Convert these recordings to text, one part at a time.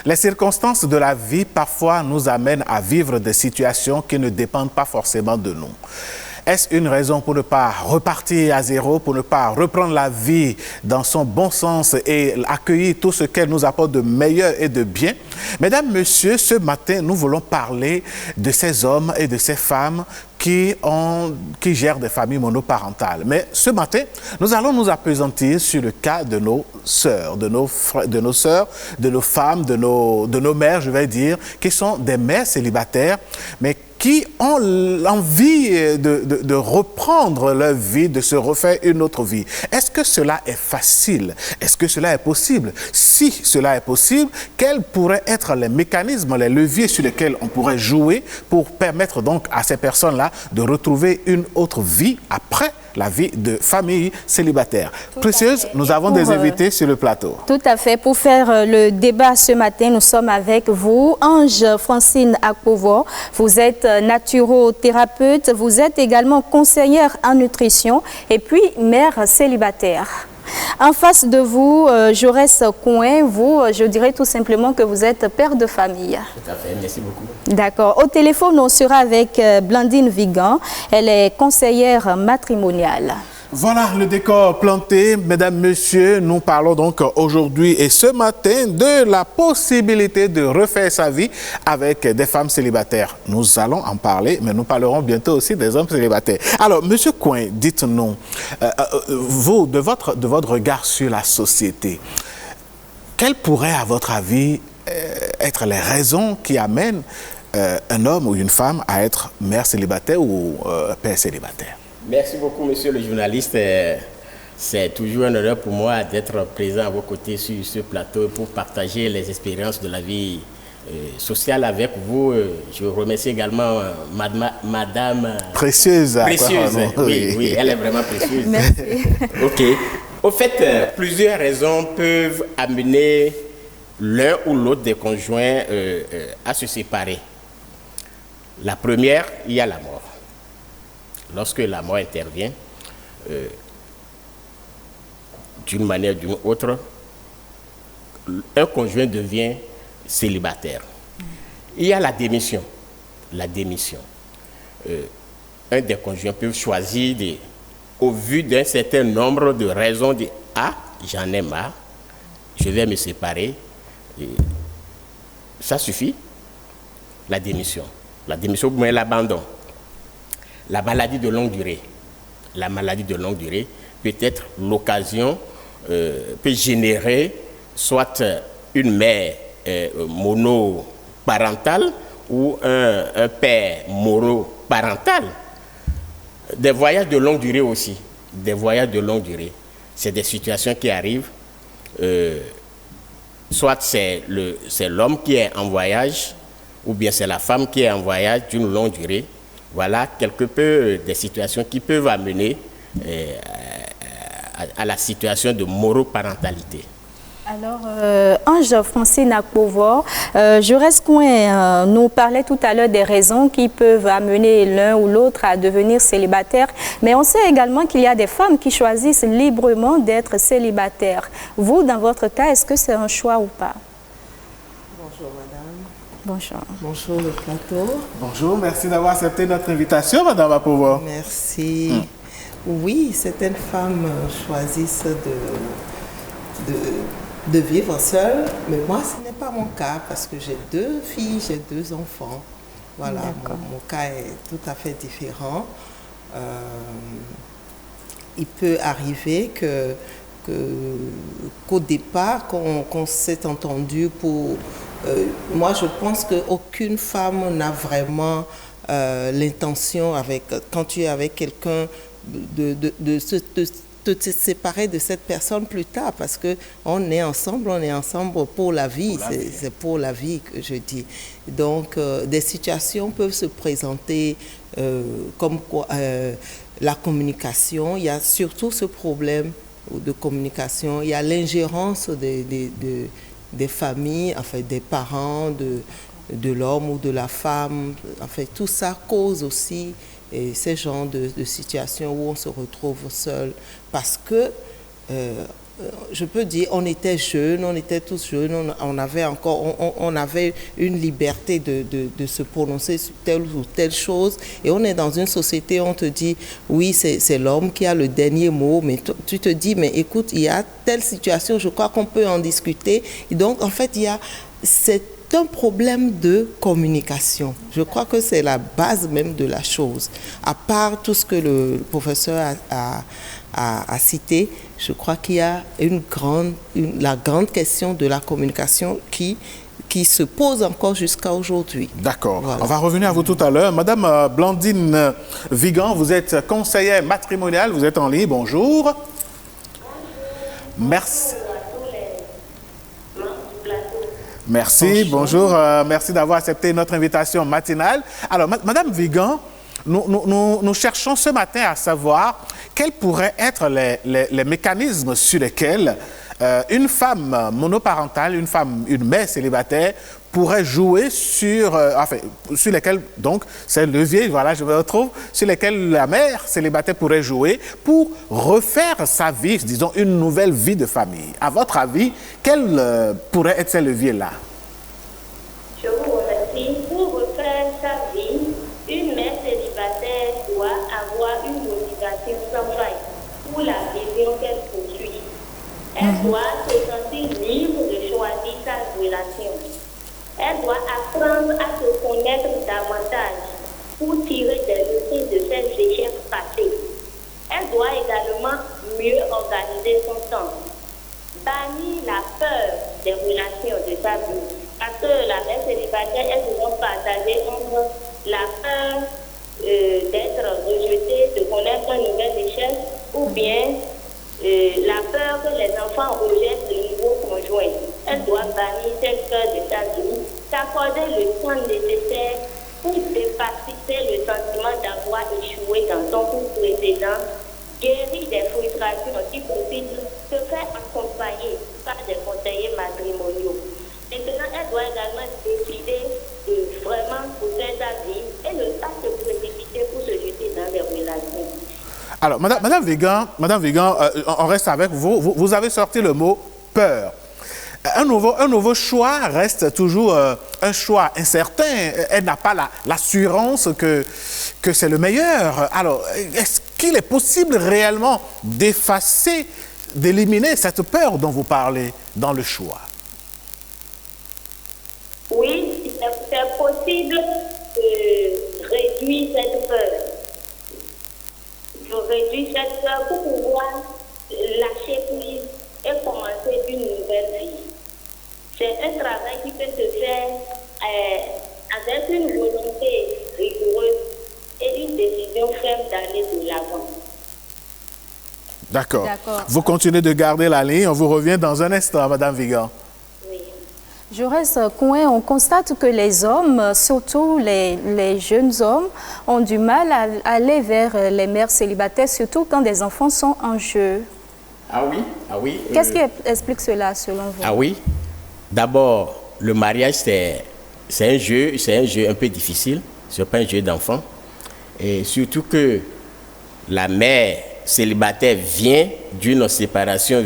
Les circonstances de la vie parfois nous amènent à vivre des situations qui ne dépendent pas forcément de nous. Est-ce une raison pour ne pas repartir à zéro, pour ne pas reprendre la vie dans son bon sens et accueillir tout ce qu'elle nous apporte de meilleur et de bien? Mesdames, Messieurs, ce matin, nous voulons parler de ces hommes et de ces femmes qui gèrent des familles monoparentales. Mais ce matin, nous allons nous appesantir sur le cas de nos sœurs, de nos frères, de nos sœurs, de nos femmes, de nos mères, je vais dire, qui sont des mères célibataires, mais qui ont l'envie de reprendre leur vie, de se refaire une autre vie. Est-ce que cela est facile? Est-ce que cela est possible? Si cela est possible, quels pourraient être les mécanismes, les leviers sur lesquels on pourrait jouer pour permettre donc à ces personnes-là de retrouver une autre vie après la vie de famille célibataire? Précieuse, nous avons des invités sur le plateau. Tout à fait. Pour faire le débat ce matin, nous sommes avec vous, Ange Francine Akpovo. Vous êtes naturothérapeute, vous êtes également conseillère en nutrition et puis mère célibataire. En face de vous, Jaurès Coin, vous, je dirais tout simplement que vous êtes père de famille. Tout à fait, merci beaucoup. D'accord. Au téléphone, on sera avec Blandine Vigan. Elle est conseillère matrimoniale. Voilà le décor planté. Mesdames, Messieurs, nous parlons donc aujourd'hui et ce matin de la possibilité de refaire sa vie avec des femmes célibataires. Nous allons en parler, mais nous parlerons bientôt aussi des hommes célibataires. Alors, Monsieur Coin, dites-nous, vous, de votre regard sur la société, quelles pourraient, à votre avis, être les raisons qui amènent un homme ou une femme à être mère célibataire ou père célibataire? Merci beaucoup, monsieur le journaliste. C'est toujours un honneur pour moi d'être présent à vos côtés sur ce plateau pour partager les expériences de la vie sociale avec vous. Je remercie également Madame Précieuse. Précieuse. Oui, elle est vraiment précieuse. Merci. OK. Au fait, plusieurs raisons peuvent amener l'un ou l'autre des conjoints à se séparer. La première, il y a la mort. Lorsque la mort intervient, d'une manière ou d'une autre, un conjoint devient célibataire. Il y a la démission. La démission. Un des conjoints peut choisir, au vu d'un certain nombre de raisons, de « Ah, j'en ai marre, je vais me séparer ». Ça suffit. La démission. La démission, mais l'abandon. La maladie de longue durée. La maladie de longue durée peut être l'occasion, peut générer soit une mère monoparentale ou un père monoparental. Des voyages de longue durée aussi. Des voyages de longue durée. C'est des situations qui arrivent. Soit c'est l'homme qui est en voyage ou bien c'est la femme qui est en voyage d'une longue durée. Voilà quelque peu des situations qui peuvent amener à la situation de monoparentalité. Alors, Ange Francine Akpovo, Jaurès Coin nous parlait tout à l'heure des raisons qui peuvent amener l'un ou l'autre à devenir célibataire. Mais on sait également qu'il y a des femmes qui choisissent librement d'être célibataires. Vous, dans votre cas, est-ce que c'est un choix ou pas? Bonjour madame. Bonjour. Bonjour le plateau. Bonjour, merci d'avoir accepté notre invitation, Madame Akpovo. Merci. Oui, certaines femmes choisissent de vivre seules, mais moi ce n'est pas mon cas parce que j'ai 2 filles, j'ai 2 enfants. Voilà, mon cas est tout à fait différent. Il peut arriver qu'au départ, qu'on s'est entendu pour... moi, je pense qu'aucune femme n'a vraiment l'intention, quand tu es avec quelqu'un, de te séparer de cette personne plus tard, parce qu'on est ensemble pour la vie. C'est pour la vie que je dis. Donc, des situations peuvent se présenter comme quoi, la communication. Il y a surtout ce problème de communication. Il y a l'ingérence des familles, enfin des parents, de l'homme ou de la femme. Enfin, tout ça cause aussi ces genres de situations où on se retrouve seul parce que je peux dire, on était jeunes, on était tous jeunes, on avait une liberté de se prononcer sur telle ou telle chose. Et on est dans une société où on te dit, oui, c'est l'homme qui a le dernier mot, mais tu te dis, mais écoute, il y a telle situation, je crois qu'on peut en discuter. Et donc, en fait, c'est un problème de communication. Je crois que c'est la base même de la chose. À part tout ce que le professeur a cité, je crois qu'il y a la grande question de la communication qui se pose encore jusqu'à aujourd'hui. D'accord. Voilà. On va revenir à vous tout à l'heure. Madame Blandine Vigan, vous êtes conseillère matrimoniale, vous êtes en ligne. Bonjour. Merci. Merci, bonjour. Merci d'avoir accepté notre invitation matinale. Alors, Madame Vigan, nous cherchons ce matin à savoir quels pourraient être les mécanismes sur lesquels une femme monoparentale, une mère célibataire pourrait jouer sur lesquels, donc, c'est le levier, voilà, je me retrouve, sur lesquels la mère célibataire pourrait jouer pour refaire sa vie, disons, une nouvelle vie de famille. À votre avis, quels pourraient être ces leviers-là? Je vous remercie. Pour refaire sa vie, une mère célibataire doit avoir une motivation sans faille pour la vision qu'elle poursuit. Elle doit se sentir libre de choisir sa relation. Elle doit apprendre à se connaître davantage pour tirer des leçons de ses échecs passés. Elle doit également mieux organiser son temps. Bannir la peur des relations de sa vie. Parce que la mère célibataire est souvent partagée entre la peur d'être rejetée, de connaître un nouvel échec, ou bien la peur que les enfants rejettent le nouveau conjoint. Elle doit bannir cette peur de sa vie, s'accorder le temps nécessaire pour dépasser le sentiment d'avoir échoué dans son couple précédent, guérir des frustrations si possible, se faire accompagner par des conseillers matrimoniaux. Maintenant, elle doit également décider de vraiment faire sa vie et ne pas se précipiter pour se jeter dans les relations. Alors, Madame Vigan, on reste avec vous. Vous avez sorti le mot « peur ». Un nouveau choix reste toujours un choix incertain. Elle n'a pas l'assurance que c'est le meilleur. Alors, est-ce qu'il est possible réellement d'effacer, d'éliminer cette peur dont vous parlez dans le choix? Oui, c'est possible de réduire cette peur. De réduire cette peur pour pouvoir lâcher prise et commencer une nouvelle vie. C'est un travail qui peut se faire avec une volonté rigoureuse et une décision ferme d'aller de l'avant. D'accord. Vous continuez de garder la ligne. On vous revient dans un instant, Madame Vigan. Jaurès Kouin, on constate que les hommes, surtout les jeunes hommes, ont du mal à aller vers les mères célibataires, surtout quand des enfants sont en jeu. Ah oui. Qu'est-ce qui explique cela selon vous? Ah oui. D'abord, le mariage, c'est un jeu un peu difficile. Ce n'est pas un jeu d'enfant. Et surtout que la mère célibataire vient d'une séparation,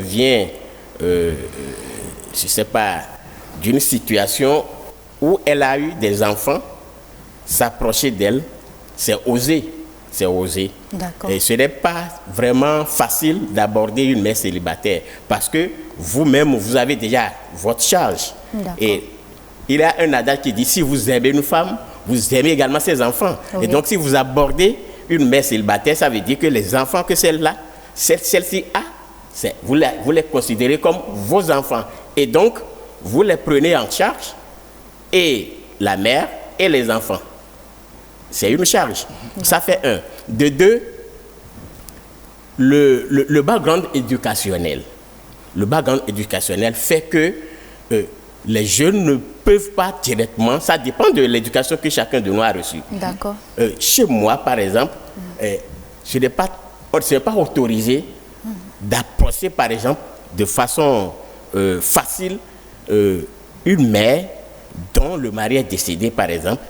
je ne sais pas, d'une situation où elle a eu des enfants, s'approcher d'elle, c'est oser. Et ce n'est pas vraiment facile d'aborder une mère célibataire parce que vous-même, vous avez déjà votre charge. Et il y a un adage qui dit, si vous aimez une femme, vous aimez également ses enfants. Oui. Et donc, si vous abordez une mère célibataire, ça veut dire que les enfants que celle-ci a, vous les considérez comme vos enfants. Et donc, vous les prenez en charge, et la mère et les enfants. C'est une charge. Ça fait un. De deux, le background éducationnel. Le background éducationnel fait que les jeunes ne peuvent pas directement, ça dépend de l'éducation que chacun de nous a reçue. D'accord. Chez moi, par exemple, ce n'est pas autorisé d'approcher, par exemple, de façon facile, une mère dont le mari est décédé, par exemple,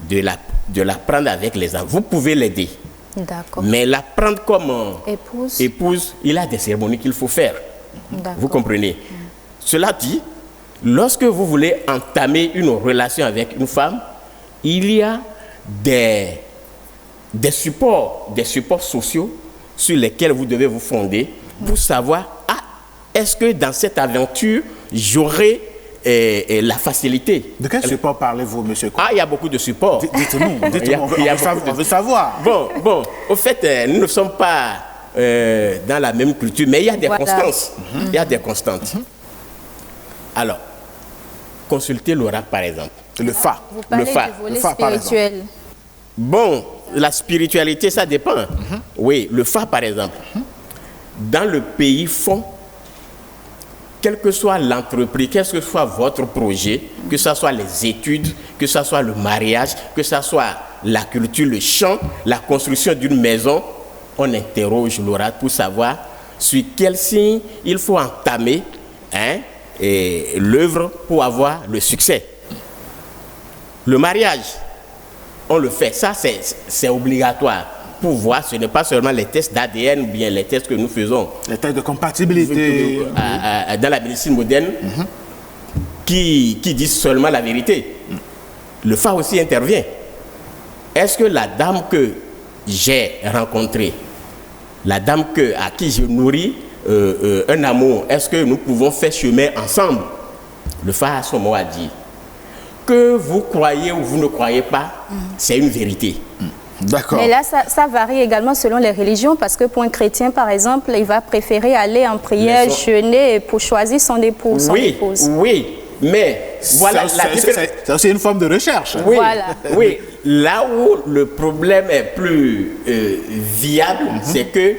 de la prendre avec les enfants. Vous pouvez l'aider. D'accord. Mais la prendre comme épouse, il a des cérémonies qu'il faut faire. Vous comprenez? Cela dit, lorsque vous voulez entamer une relation avec une femme, il y a des supports sociaux sur lesquels vous devez vous fonder pour savoir, est-ce que dans cette aventure, j'aurai la facilité? De quel support parlez-vous, monsieur Koua? Il y a beaucoup de supports. Dites-nous, on veut savoir. Bon, au fait, nous ne sommes pas dans la même culture, mais il y a des constances. Il y a des constantes. Alors, consultez l'oracle, par exemple. Le Fa. Vous parlez du volet spirituel. Bon, la spiritualité, ça dépend. Oui, le Fa, par exemple. Dans le pays fond, quelle que soit l'entreprise, quel que soit votre projet, que ce soit les études, que ce soit le mariage, que ce soit la culture, le chant, la construction d'une maison, on interroge l'oracle pour savoir sur quel signe il faut entamer l'œuvre pour avoir le succès. Le mariage, on le fait. Ça, c'est obligatoire. Pour voir, ce n'est pas seulement les tests d'ADN ou bien les tests que nous faisons. Les tests de compatibilité. Dans la médecine moderne, qui disent seulement la vérité. Le Fa aussi intervient. Est-ce que la dame que j'ai rencontrée, la dame à qui je nourris un amour, est-ce que nous pouvons faire chemin ensemble? Le Fa à ce moment a dit, que vous croyez ou vous ne croyez pas, c'est une vérité. D'accord. Mais là, ça varie également selon les religions, parce que pour un chrétien, par exemple, il va préférer aller en prière, jeûner pour choisir son époux, son épouse. Oui, mais voilà la différence. C'est aussi une forme de recherche. Oui, oui. Là où le problème est plus viable, c'est que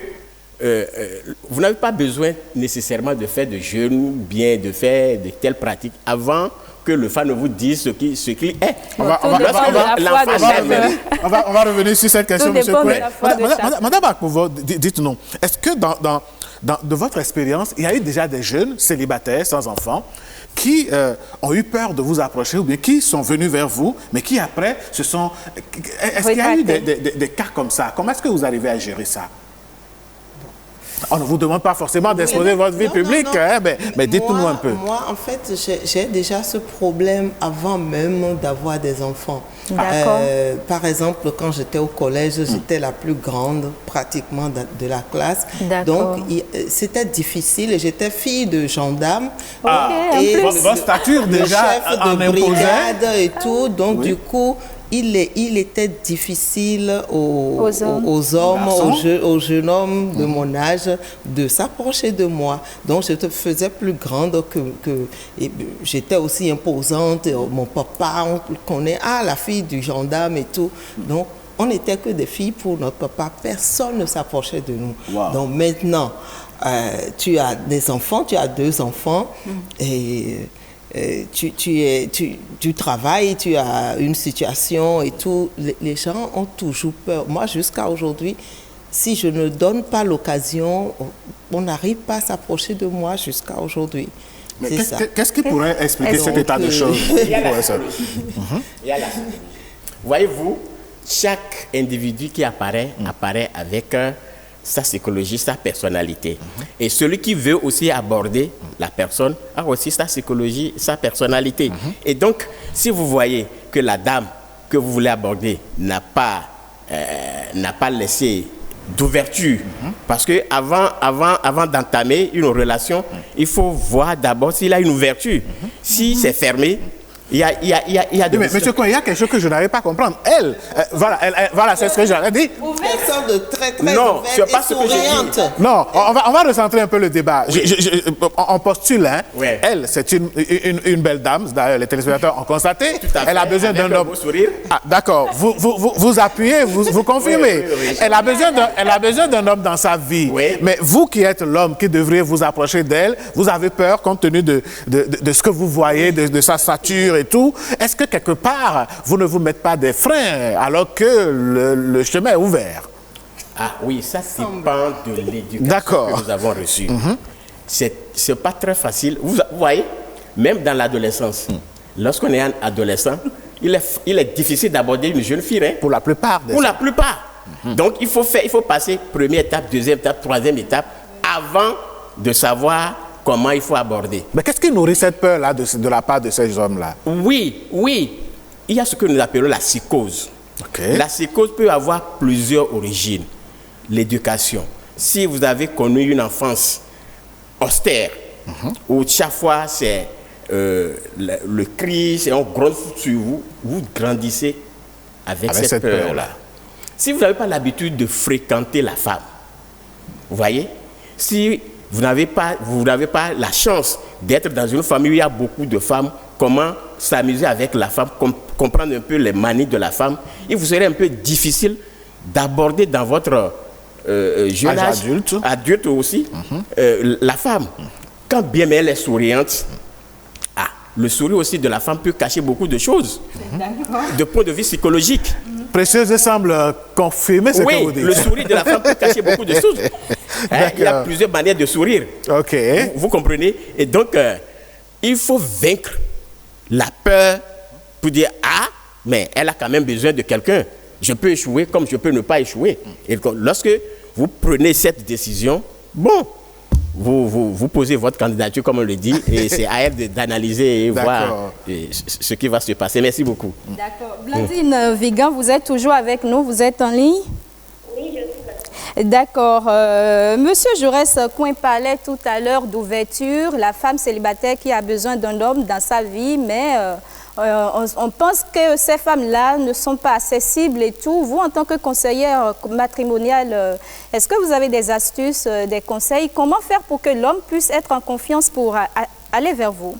vous n'avez pas besoin nécessairement de faire de jeûne ou bien de faire de telles pratiques avant que le Fa ne vous dise ce qu'il est. On va revenir sur cette question, M. Koué. Madame Akpovo, dites-nous, est-ce que de votre expérience, il y a eu déjà des jeunes célibataires sans enfants qui ont eu peur de vous approcher ou bien qui sont venus vers vous, mais qui après se sont... Est-ce qu'il y a eu des cas comme ça? Comment est-ce que vous arrivez à gérer ça? On ne vous demande pas forcément d'exposer votre vie publique, mais dites-nous un peu. Moi, en fait, j'ai déjà ce problème avant même d'avoir des enfants. Par exemple, quand j'étais au collège, j'étais la plus grande pratiquement de la classe. Donc, c'était difficile. J'étais fille de gendarme. Et votre stature déjà chef de brigade et tout. Donc, du coup... Il était difficile aux hommes, aux jeunes hommes de mon âge de s'approcher de moi. Donc, je te faisais plus grande que j'étais aussi imposante. Mon papa, on connaît, la fille du gendarme et tout. Donc, on n'était que des filles pour notre papa. Personne ne s'approchait de nous. Wow. Donc, maintenant, tu as des enfants, tu as 2 enfants et... tu travailles, tu as une situation et tout. Les gens ont toujours peur. Moi, jusqu'à aujourd'hui, si je ne donne pas l'occasion, on n'arrive pas à s'approcher de moi jusqu'à aujourd'hui. Mais qu'est-ce qui pourrait expliquer cet état de choses? Il y a la Voyez-vous, chaque individu qui apparaît avec sa psychologie, sa personnalité. Et celui qui veut aussi aborder la personne a aussi sa psychologie, sa personnalité. Et donc, si vous voyez que la dame que vous voulez aborder n'a pas laissé d'ouverture, parce que avant d'entamer une relation, il faut voir d'abord s'il a une ouverture. Si c'est fermé, il y a mais monsieur Koué, il y a quelque chose que je n'arrive pas à comprendre. Voilà, c'est ce que j'avais dit. Personne de très non, ouverte et souriante. Non, on va recentrer un peu le débat. On postule, elle, c'est une belle dame. D'ailleurs, les téléspectateurs ont constaté. Elle a besoin d'un homme. D'accord. Vous appuyez, vous confirmez. Oui. Elle a besoin d'un homme dans sa vie. Oui. Mais vous qui êtes l'homme qui devriez vous approcher d'elle, vous avez peur compte tenu de ce que vous voyez, de sa stature et tout. Est-ce que quelque part, vous ne vous mettez pas des freins alors que le chemin est ouvert? Oui, ça dépend de l'éducation que nous avons reçue. C'est pas très facile. Vous voyez, même dans l'adolescence, lorsqu'on est un adolescent, il est difficile d'aborder une jeune fille. Pour la plupart. La plupart. Donc, il faut passer première étape, deuxième étape, troisième étape, avant de savoir comment il faut aborder. Mais qu'est-ce qui nourrit cette peur-là de la part de ces hommes-là? Oui, il y a ce que nous appelons la psychose. Okay. La psychose peut avoir plusieurs origines. L'éducation. Si vous avez connu une enfance austère, où chaque fois c'est le cri, c'est un gros sur vous, vous grandissez avec cette peur-là. Si vous n'avez pas l'habitude de fréquenter la femme, vous voyez, si vous n'avez pas la chance d'être dans une famille où il y a beaucoup de femmes, comment s'amuser avec la femme, comprendre un peu les manies de la femme, il vous serait un peu difficile d'aborder dans votre jeune âge, adulte aussi, la femme. Quand bien mais elle est souriante, le sourire aussi de la femme peut cacher beaucoup de choses, de point de vue psychologique. Précieuse semble confirmer ce que vous dites. Oui, le sourire de la femme peut cacher beaucoup de choses. Il y a plusieurs manières de sourire. Ok. Vous comprenez? Et donc, il faut vaincre la peur pour dire, mais elle a quand même besoin de quelqu'un. Je peux échouer comme je peux ne pas échouer. Et lorsque vous prenez cette décision, vous posez votre candidature, comme on le dit, et c'est à elle d'analyser et voir ce qui va se passer. Merci beaucoup. D'accord. Blandine Vigan, vous êtes toujours avec nous, vous êtes en ligne? Oui, je suis là. D'accord. Monsieur Jaurès Coin parlait tout à l'heure d'ouverture, la femme célibataire qui a besoin d'un homme dans sa vie, mais on pense que ces femmes-là ne sont pas accessibles et tout. Vous, en tant que conseillère matrimoniale, est-ce que vous avez des astuces, des conseils? Comment faire pour que l'homme puisse être en confiance pour aller vers vous?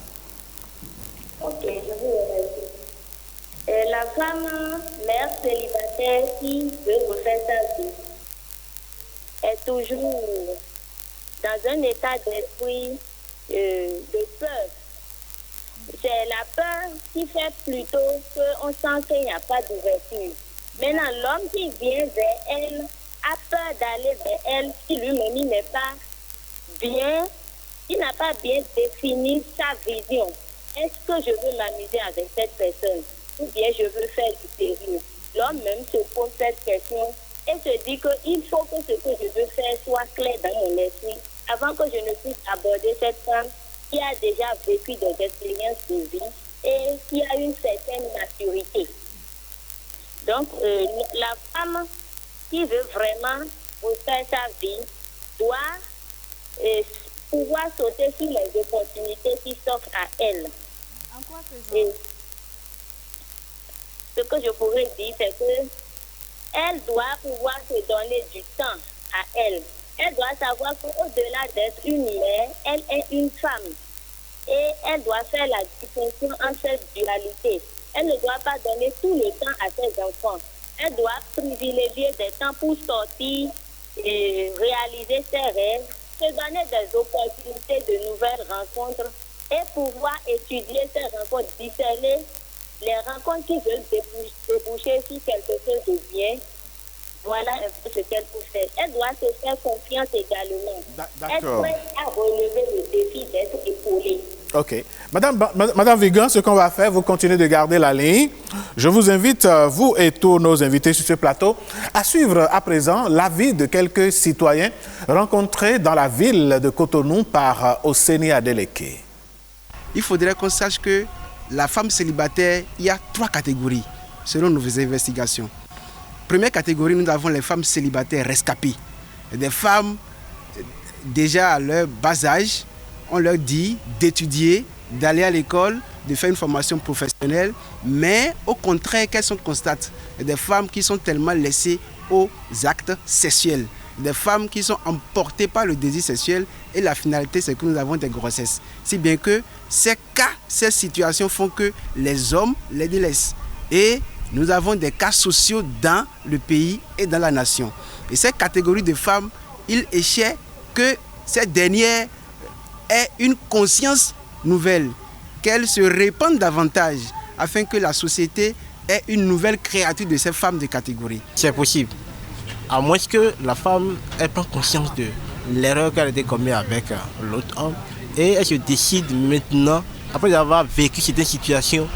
Ok, je vous remercie. La femme, mère célibataire qui veut refaire sa vie est toujours dans un état d'esprit de peur. C'est la peur qui fait plutôt qu'on sent qu'il n'y a pas d'ouverture. Maintenant, l'homme qui vient vers elle a peur d'aller vers elle si lui-même il n'est pas bien, il n'a pas bien défini sa vision. Est-ce que je veux m'amuser avec cette personne ou bien je veux faire du sérieux? L'homme même se pose cette question et se dit qu'il faut que ce que je veux faire soit clair dans mon esprit avant que je ne puisse aborder cette femme qui a déjà vécu des expériences de vie et qui a une certaine maturité. Donc, la femme qui veut vraiment refaire sa vie doit pouvoir sauter sur les opportunités qui s'offrent à elle. En quoi faisons? Ce que je pourrais dire, c'est que elle doit pouvoir se donner du temps à elle. Elle doit savoir qu'au-delà d'être une mère, elle est une femme. Et elle doit faire la distinction entre cette dualité. Elle ne doit pas donner tout le temps à ses enfants. Elle doit privilégier des temps pour sortir et réaliser ses rêves, se donner des opportunités de nouvelles rencontres et pouvoir étudier ces rencontres, discerner les rencontres qui veulent déboucher sur quelque chose de bien. Voilà un peu ce qu'elle peut faire. Elle doit se faire confiance également. D'accord. Elle prête à relever le défi d'être épaulée. Ok. Madame Vigan, ce qu'on va faire, vous continuez de garder la ligne. Je vous invite, vous et tous nos invités sur ce plateau, à suivre à présent l'avis de quelques citoyens rencontrés dans la ville de Cotonou par Oseni Adeleke. Il faudrait qu'on sache que la femme célibataire, il y a 3 catégories selon nos investigations. Première catégorie, nous avons les femmes célibataires rescapées. Des femmes déjà à leur bas âge, on leur dit d'étudier, d'aller à l'école, de faire une formation professionnelle, mais au contraire, qu'est-ce qu'on constate? Des femmes qui sont tellement laissées aux actes sexuels, des femmes qui sont emportées par le désir sexuel et la finalité c'est que nous avons des grossesses. Si bien que ces cas, ces situations font que les hommes les délaissent. Et nous avons des cas sociaux dans le pays et dans la nation. Et cette catégorie de femmes, il échait que ces dernières aient une conscience nouvelle, qu'elles se répandent davantage afin que la société ait une nouvelle créature de ces femmes de catégorie. C'est possible, à moins que la femme prenne conscience de l'erreur qu'elle a été commise avec l'autre homme et elle se décide maintenant, après avoir vécu cette situation,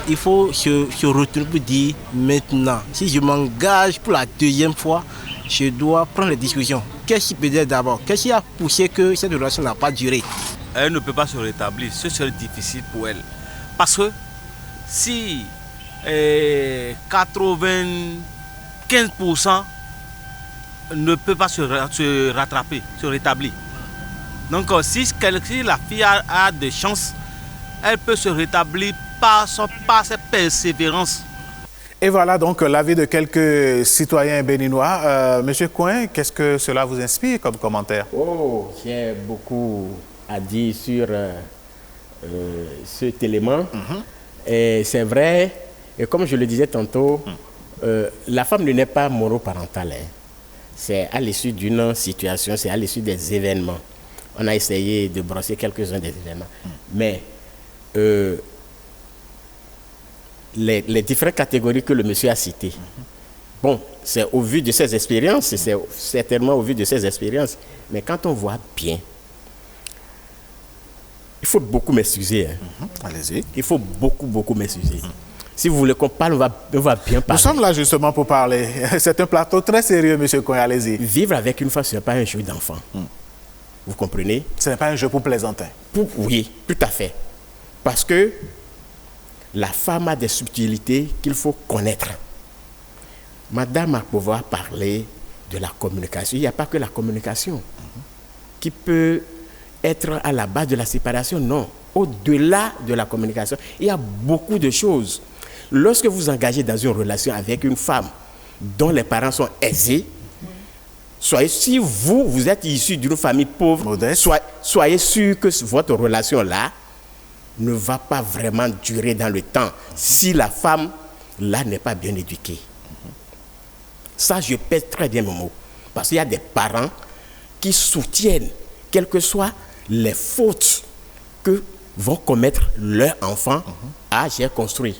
il faut se retourner pour dire maintenant, si je m'engage pour la 2e fois, je dois prendre les discussions. qu'est-ce qui peut dire d'abord? Qu'est-ce qui a poussé que cette relation n'a pas duré? Elle ne peut pas se rétablir. Ce serait difficile pour elle. Parce que si 95% ne peut pas se rattraper, se rétablir. Donc si la fille a de chance, elle peut se rétablir par sa persévérance. Et voilà donc l'avis de quelques citoyens béninois. Monsieur Coin, qu'est-ce que cela vous inspire comme commentaire? Oh, j'ai beaucoup à dire sur cet élément. Et c'est vrai, et comme je le disais tantôt, la femme ne naît pas monoparentale. Hein. C'est à l'issue d'une situation, c'est à l'issue des événements. On a essayé de brosser quelques-uns des événements. Mais les différentes catégories que le monsieur a citées, bon, c'est au vu de ses expériences, c'est certainement au vu de ses expériences. Mais quand on voit bien, il faut beaucoup m'excuser. Hein. Allez-y. Il faut beaucoup m'excuser. Si vous voulez qu'on parle, on va bien parler. Nous sommes là justement pour parler. C'est un plateau très sérieux, monsieur Coin, allez-y. Vivre avec une femme, ce n'est pas un jeu d'enfant. Vous comprenez? Ce n'est pas un jeu pour plaisanter. Oui, tout à fait. Parce que la femme a des subtilités qu'il faut connaître. Madame Akpova a parlé de la communication. Il n'y a pas que la communication qui peut être à la base de la séparation. Non. Au-delà de la communication, il y a beaucoup de choses. Lorsque vous engagez dans une relation avec une femme dont les parents sont aisés, si vous êtes issu d'une famille pauvre, soyez sûr que votre relation-là ne va pas vraiment durer dans le temps si la femme là n'est pas bien éduquée. Ça, je pèse très bien mon mot. Parce qu'il y a des parents qui soutiennent, quelles que soient les fautes que vont commettre leurs enfants. Ah, j'ai construit.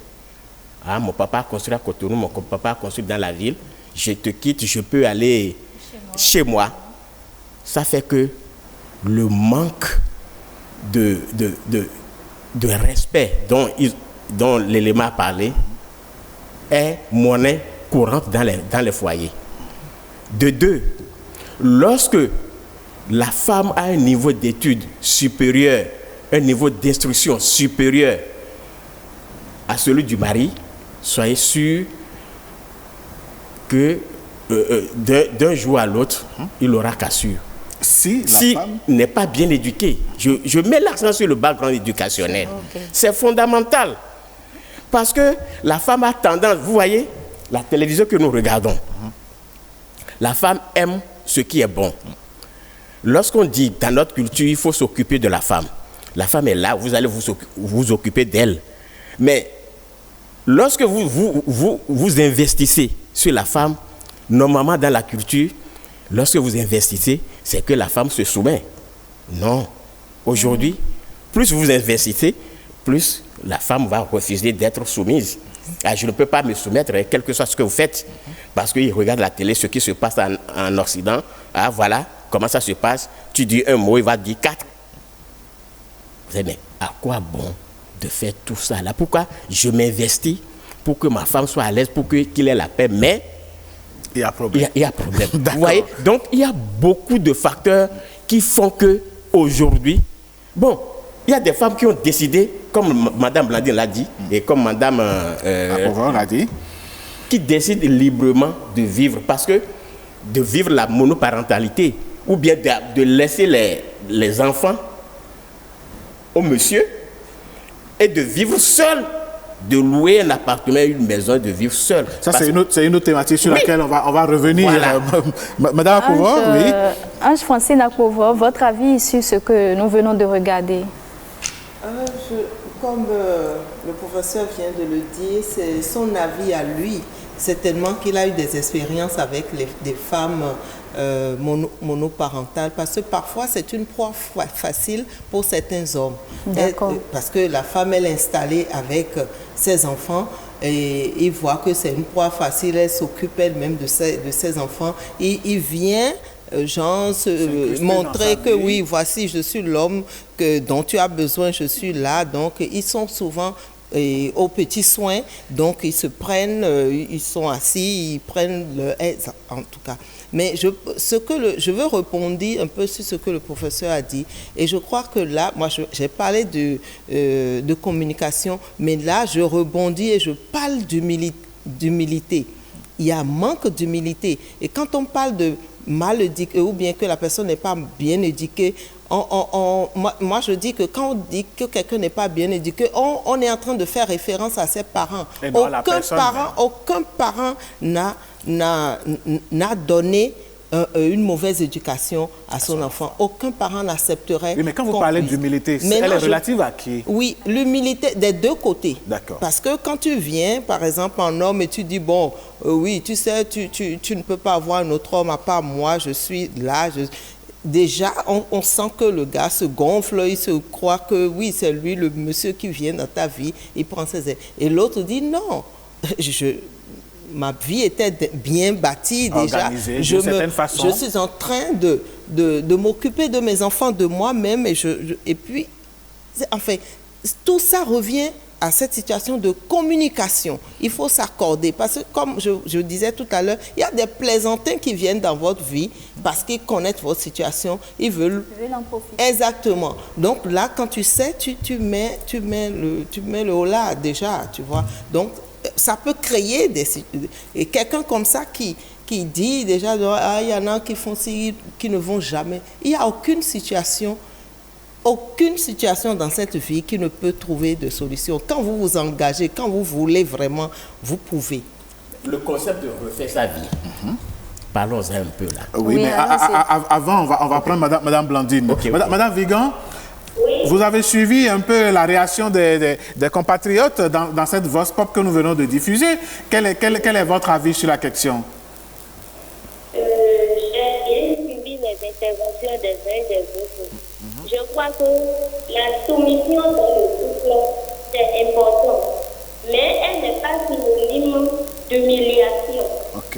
Ah, mon papa a construit à Cotonou, mon papa a construit dans la ville. Je te quitte, je peux aller chez moi. Ça fait que le manque de respect dont l'élément a parlé est monnaie courante dans les foyers. De deux, lorsque la femme a un niveau d'études supérieur, un niveau d'instruction supérieur à celui du mari, soyez sûr que d'un jour à l'autre, il aura cassure. Si n'est pas bien éduqué. Je mets l'accent sur le background éducationnel. Okay. C'est fondamental. Parce que la femme a tendance, vous voyez, la télévision que nous regardons, la femme aime ce qui est bon. Lorsqu'on dit dans notre culture, il faut s'occuper de la femme est là, vous allez vous occuper d'elle. Mais lorsque vous investissez sur la femme, normalement dans la culture, lorsque vous investissez, c'est que la femme se soumet. Non. Aujourd'hui, plus vous investissez, plus la femme va refuser d'être soumise. Ah, je ne peux pas me soumettre, quel que soit ce que vous faites, parce qu'il regarde la télé, ce qui se passe en Occident. Ah, voilà comment ça se passe. Tu dis un mot, il va dire 4. Mais à quoi bon de faire tout ça là? Pourquoi je m'investis pour que ma femme soit à l'aise, pour qu'il ait la paix, mais il y a problème. Il y a problème. Vous voyez? Donc, il y a beaucoup de facteurs qui font que aujourd'hui, bon, il y a des femmes qui ont décidé, comme Mme Blandine l'a dit, et comme Mme l'a dit, qui décident librement de vivre, parce que de vivre la monoparentalité, ou bien de laisser les enfants au monsieur, et de vivre seul. De louer un appartement, une maison, de vivre seul. Ça, c'est une autre thématique sur laquelle on va revenir. Voilà. Madame Akpova, oui. Ange-Francine Akpova, votre avis sur ce que nous venons de regarder? Comme le professeur vient de le dire, c'est son avis à lui. C'est tellement qu'il a eu des expériences avec des femmes monoparentales, parce que parfois c'est une proie facile pour certains hommes. Parce que la femme, elle est installée avec ses enfants et il voit que c'est une proie facile, elle s'occupe elle-même de ses enfants. Il vient montrer que oui, voici, je suis l'homme dont tu as besoin, je suis là. Donc ils sont souvent aux petits soins. Donc, ils se prennent, ils sont assis, ils prennent le aide, en tout cas. Mais je veux rebondir un peu sur ce que le professeur a dit. Et je crois que là, moi, j'ai parlé de communication, mais là, je rebondis et je parle d'humilité. Il y a un manque d'humilité. Et quand on parle de mal éduqué ou bien que la personne n'est pas bien éduquée, moi, je dis que quand on dit que quelqu'un n'est pas bien éduqué, on est en train de faire référence à ses parents. Aucun parent n'a donné une mauvaise éducation à son enfant. Aucun parent n'accepterait. Oui, mais quand vous parlez d'humilité, elle est relative à qui? Oui, l'humilité des deux côtés. D'accord. Parce que quand tu viens, par exemple, en homme et tu dis, bon, oui, tu sais, tu ne peux pas avoir un autre homme à part moi, je suis là. Déjà, on sent que le gars se gonfle, il se croit que oui, c'est lui le monsieur qui vient dans ta vie, il prend ses ailes. Et l'autre dit non, ma vie était bien bâtie déjà. Organisée d'une certaine façon. Je suis en train de m'occuper de mes enfants, de moi-même, et puis, enfin, tout ça revient à cette situation de communication. Il faut s'accorder parce que, comme je disais tout à l'heure, il y a des plaisantins qui viennent dans votre vie parce qu'ils connaissent votre situation, ils veulent en profiter. Exactement. Donc là, quand tu sais, tu mets le haut là déjà, tu vois. Donc, ça peut créer et quelqu'un comme ça qui dit déjà, il y en a qui font ci, qui ne vont jamais. Il n'y a aucune situation dans cette vie qui ne peut trouver de solution. Quand vous vous engagez, quand vous voulez vraiment, vous pouvez. Le concept de refaire sa vie, parlons-en un peu là. Oui, mais avant, on va prendre Madame Blandine. Okay, Madame Vigan, oui. Vous avez suivi un peu la réaction des compatriotes dans cette voix pop que nous venons de diffuser. Quel est votre avis sur la question? J'ai bien suivi les interventions des uns et des autres. Je crois que la soumission dans le couple, c'est important. Mais elle n'est pas synonyme d'humiliation. Ok.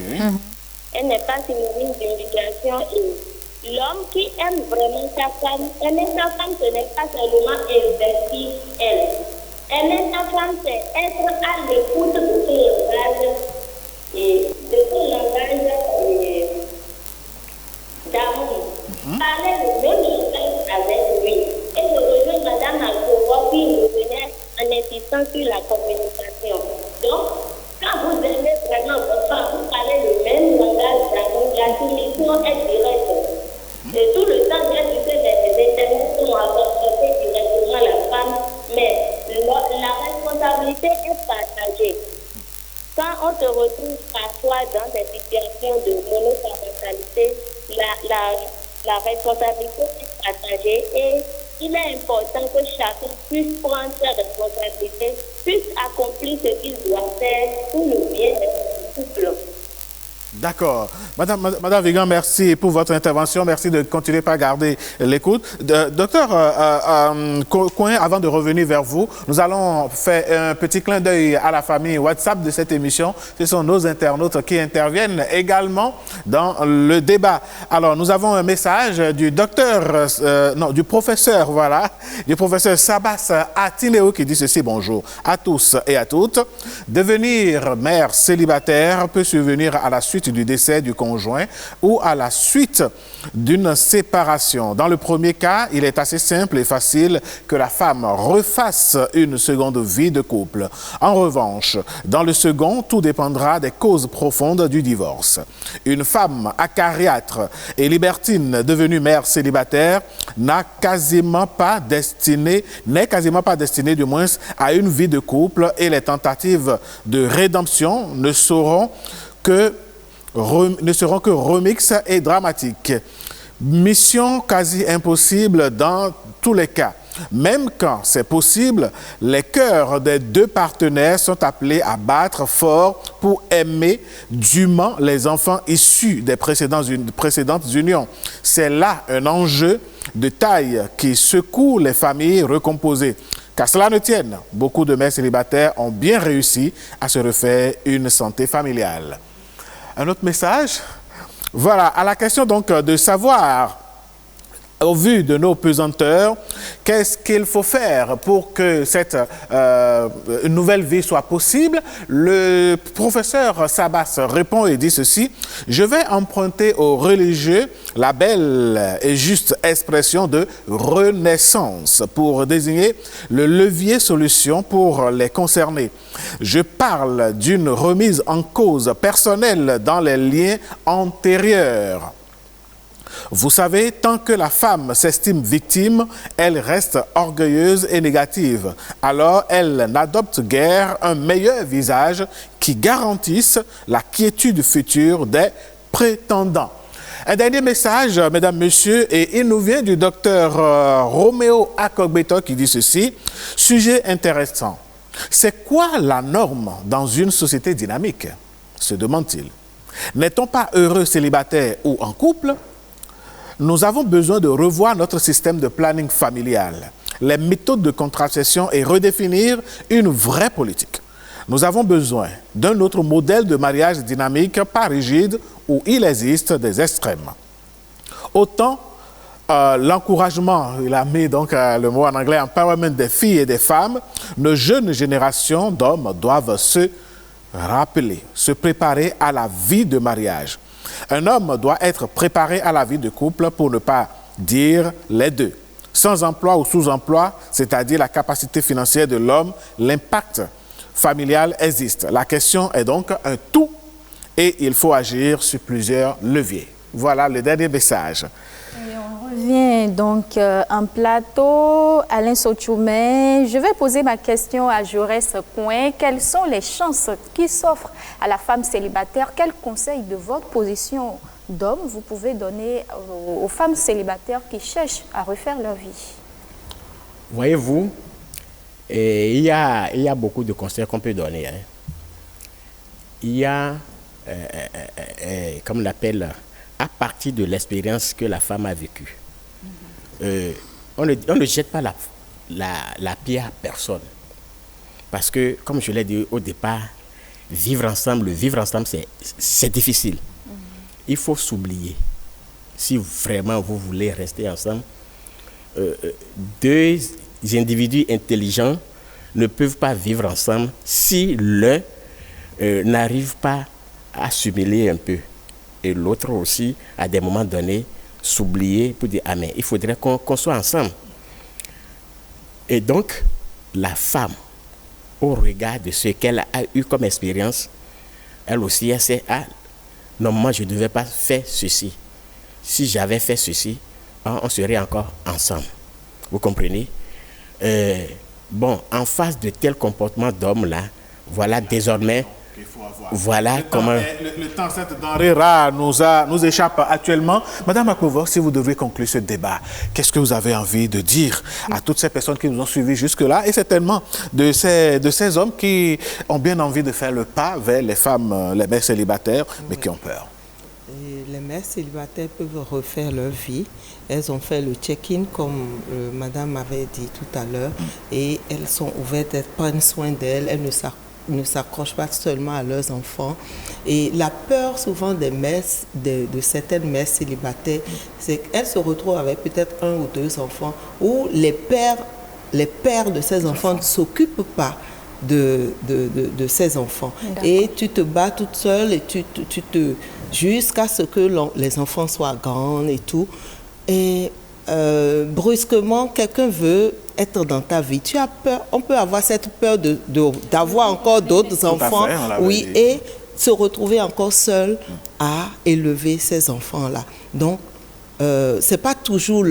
Elle n'est pas synonyme d'humiliation. Et l'homme qui aime vraiment sa femme, aimer sa femme, ce n'est pas seulement investir elle. Aimer sa femme, c'est être à l'écoute de son langage et de son langage d'amour. Parler le même langage avec lui. Et je rejoins Madame Alcoa qui revenait en insistant sur la communication. Donc, quand vous aimez vraiment votre femme, vous parlez le même langage d'amour, la soumission est directe. Et tout le temps, bien sûr, les interventions ont abordé directement la femme, mais la responsabilité est partagée. Quand on se retrouve parfois dans des situations de monoparentalité, la responsabilité est partagée et il est important que chacun puisse prendre ses responsabilités, puisse accomplir ce qu'il doit faire pour le bien de son couple. D'accord. Madame Vigan, merci pour votre intervention. Merci de continuer par garder l'écoute. Docteur Coin, avant de revenir vers vous, nous allons faire un petit clin d'œil à la famille WhatsApp de cette émission. Ce sont nos internautes qui interviennent également dans le débat. Alors, nous avons un message du du professeur Sabas Atineo qui dit ceci: bonjour à tous et à toutes. Devenir mère célibataire peut survenir à la suite du décès du conjoint ou à la suite d'une séparation. Dans le premier cas, il est assez simple et facile que la femme refasse une seconde vie de couple. En revanche, dans le second, tout dépendra des causes profondes du divorce. Une femme acariâtre et libertine devenue mère célibataire n'est quasiment pas destinée du moins à une vie de couple, et les tentatives de rédemption ne seront que remixes et dramatiques. Mission quasi impossible dans tous les cas. Même quand c'est possible, les cœurs des deux partenaires sont appelés à battre fort pour aimer dûment les enfants issus des précédentes unions. C'est là un enjeu de taille qui secoue les familles recomposées. Qu'à cela ne tienne, beaucoup de mères célibataires ont bien réussi à se refaire une santé familiale. Un autre message. Voilà, à la question donc de savoir Au vu de nos pesanteurs, qu'est-ce qu'il faut faire pour que cette nouvelle vie soit possible? Le professeur Sabas répond et dit ceci: je vais emprunter aux religieux la belle et juste expression de renaissance pour désigner le levier solution pour les concernés. Je parle d'une remise en cause personnelle dans les liens antérieurs. Vous savez, tant que la femme s'estime victime, elle reste orgueilleuse et négative. Alors, elle n'adopte guère un meilleur visage qui garantisse la quiétude future des prétendants. Un dernier message, mesdames, messieurs, et il nous vient du docteur Roméo Akogbeto qui dit ceci: sujet intéressant. C'est quoi la norme dans une société dynamique? Se demande-t-il. N'est-on pas heureux célibataire ou en couple? Nous avons besoin de revoir notre système de planning familial, les méthodes de contraception et redéfinir une vraie politique. Nous avons besoin d'un autre modèle de mariage dynamique, pas rigide, où il existe des extrêmes. Autant l'encouragement, il a mis donc le mot en anglais, empowerment des filles et des femmes, nos jeunes générations d'hommes doivent se rappeler, se préparer à la vie de mariage. Un homme doit être préparé à la vie de couple pour ne pas dire les deux. Sans emploi ou sous-emploi, c'est-à-dire la capacité financière de l'homme, l'impact familial existe. La question est donc un tout et il faut agir sur plusieurs leviers. Voilà le dernier message. Et on revient donc en plateau. Alain Sochoumé, je vais poser ma question à Jaurès Coin. Quelles sont les chances qui s'offrent à la femme célibataire? Quels conseils de votre position d'homme vous pouvez donner aux femmes célibataires qui cherchent à refaire leur vie? Voyez-vous, il y a beaucoup de conseils qu'on peut donner. Hein. Il y a, comme on l'appelle, à partir de l'expérience que la femme a vécue. On ne jette pas la pierre à personne. Parce que, comme je l'ai dit au départ, vivre ensemble, c'est difficile. Il faut s'oublier. Si vraiment vous voulez rester ensemble, deux individus intelligents ne peuvent pas vivre ensemble si l'un n'arrive pas à s'humilier un peu. Et l'autre aussi, à des moments donnés, s'oublier pour dire « Ah, mais il faudrait qu'on soit ensemble ». Et donc, la femme, au regard de ce qu'elle a eu comme expérience, elle aussi, elle sait « Ah, non, moi, je ne devais pas faire ceci. Si j'avais fait ceci, on serait encore ensemble. » Vous comprenez? Bon, en face de tel comportement d'homme-là, voilà désormais... Voilà comment... Le temps, cette denrée rare nous échappe actuellement. Madame Akogbeto, si vous devez conclure ce débat, qu'est-ce que vous avez envie de dire à toutes ces personnes qui nous ont suivis jusque-là et certainement de ces hommes qui ont bien envie de faire le pas vers les femmes, les mères célibataires, mais qui ont peur? Et les mères célibataires peuvent refaire leur vie. Elles ont fait le check-in, comme madame avait dit tout à l'heure, et elles sont ouvertes, elles prennent soin d'elles, elles ne s'accrochent pas seulement à leurs enfants. Et la peur souvent des mères, de certaines mères célibataires, c'est qu'elles se retrouvent avec peut-être 1 ou 2 enfants, où les pères de ces enfants ne s'occupent pas de ces enfants. Et tu te bats toute seule et jusqu'à ce que les enfants soient grands et tout. Et brusquement, quelqu'un veut être dans ta vie. Tu as peur, on peut avoir cette peur d'avoir encore d'autres enfants, oui, et se retrouver encore seul à élever ces enfants-là. Donc, c'est pas toujours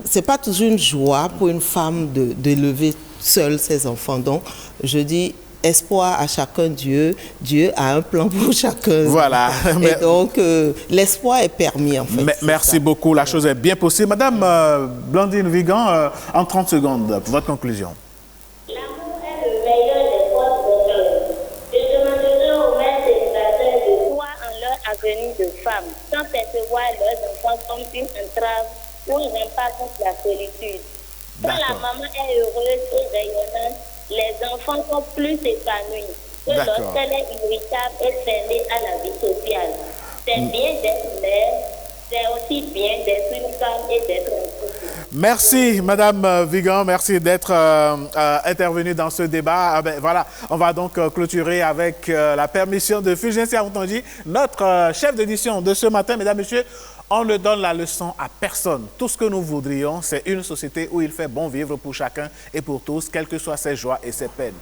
c'est pas toujours une joie pour une femme d'élever seule ses enfants. Donc, je dis espoir à chacun, Dieu a un plan pour chacun. Voilà. Et donc, l'espoir est permis, en fait. Merci beaucoup, la chose est bien possible. Madame Blandine Vigan, en 30 secondes, pour votre conclusion. L'amour est le meilleur des forces bonheur. Je demanderai aux mères célibataires de croire en leur avenir de femmes, sans percevoir leurs enfants comme une entrave ou un impact contre la solitude. Quand la maman est heureuse et rayonnante, les enfants sont plus épanouis que lorsqu'elle est irritable et fermée à la vie sociale. C'est bien d'être mère, c'est aussi aussi bien d'être une femme et d'être un couple. Merci, Madame Vigan, merci d'être intervenue dans ce débat. Voilà, on va donc clôturer avec la permission de Fulgencia Moutonji, notre chef d'édition de ce matin. Mesdames, Messieurs, on ne donne la leçon à personne. Tout ce que nous voudrions, c'est une société où il fait bon vivre pour chacun et pour tous, quelles que soient ses joies et ses peines.